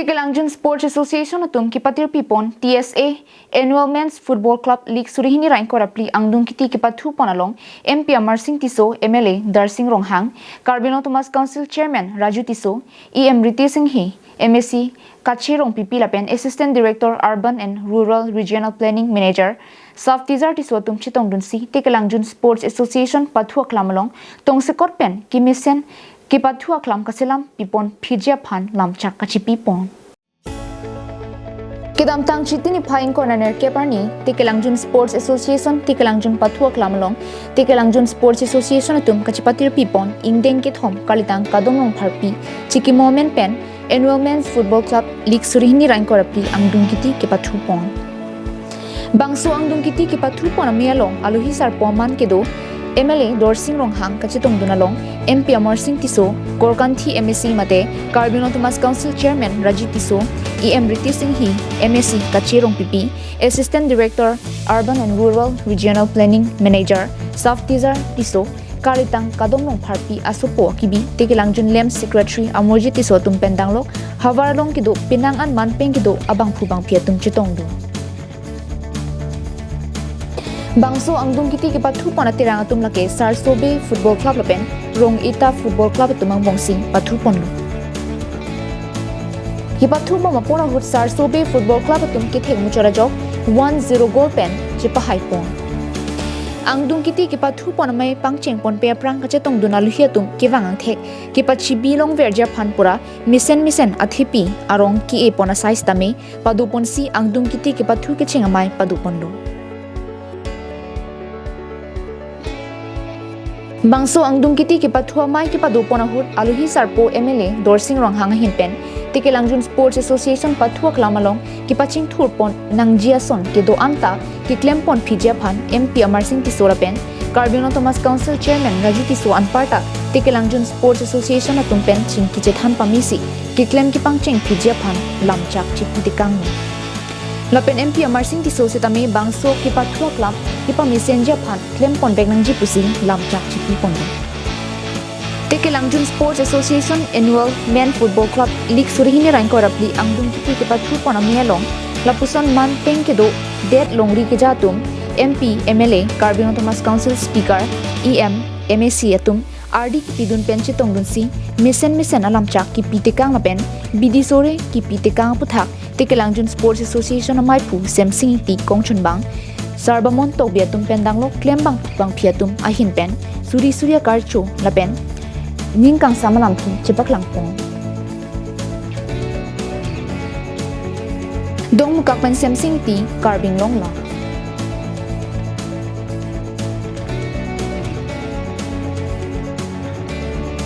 Tekelangjun Sports Association atum kipatir pipon TSA Annual Men's Football Club League surihini rain korapli angdung kiti kipathu ponalong MP Amar Singh Tiso MLA Darsing Ronghang Carbino Thomas Council Chairman Raju Tiso EM Riti Singh He MSc Kachirong PP Lapen Assistant Director Urban and Rural Regional Planning Manager Saf Tizar Tiso atum chitong dunsi Tekelangjun Sports Association pathu aklamalong tong sekot pen kimisen Kepatu aklam kaselam pipon pijia phan lamchak kachi pipon. Kedam tang chitini phain corner keparni Tekelangjun Sports Association Tekelangjun patu aklam long Tekelangjun Sports Association atum kachipatir pipon ingdeng ke thom kalitang kadomong pharpi chiki moment pen Annual Men's Football Club League surihini rain korapi angdung kiti kepatu pon. Bangso angdung kiti kepatu pon amialong aluhi sar poman kedo MLA Darsing Ronghang kachitong dunalong MP Amar Singh Tiso Gorkanthi MSc mate Carbino Thomas Council Chairman Raju Tiso EM Riti Singh He MSc Kachirong PP Assistant Director Urban and Rural Regional Planning Manager Saf Tizar Tiso Kalitang Kadomlong Pharpi Asupo Kibi Tekelangjun Lem Secretary Amorji Tiso tum pendanglok Hawarlong kido Pinangan Manpeng kido Abang Phubang Piatum Chitong du Bangso angdung kiti kipathu panatirang atum lake Sarsobe Football Club lapen Rong Ita Football Club tumang bongsing pathu ponlu. Kipathu mamapona hut Sarsobe Football Club atum kithek muchara jok 1-0 goal pen chipa haipon. Angdung kiti kipathu ponamai pangcheng pon pe prang kachetong dunaluhi atum kiwangang thek kipachi bilong verja phanpura misen athipi arong ki e pona size tame padupon si angdung kiti kipathu ke chengamai paduponlu. Bangso angdung kiti kipathua mai kipadupona hut aluhi sarpo MLA Darsing Ronghang hinpen Tekelangjun Sports Association pathua klamalong kipaching thurpon nangjia son kedo amta kiklem pon phijia phan MP Amar Singh Tisora pen Carbino Thomas Council Chairman Raju Tiso anparta Tekelangjun Sports Association atum pen chingki jethan pamisi kiklem kipangcheng phijia phan lamchak chipidikang Lapen MP Amar Singh Tiso setame bangso kipathua klam kipa messenger phan klem pon begnangji pusing lamchak chipi pon. Tekelangjun Sports Association Annual Men Football Club League surihini rain korapli angdung kiti kipathu pon amialong lapuson man peng kedo det longri ke jatum MP MLA Carbino Thomas Council Speaker EM MSc atum RD kipidun penche tongdunsi mesen alamchak kipi tekang lapen bidi sore kipi tekang puthak Tekelangjun Sports Association amai pu semsing ti kongchunbang Sarbamon tobiatum pendanglok klembang bang piatum ahin pen surya karcho lapen ningkang samalam ki cepak langpong dong mukak pen semsing ti karbing long la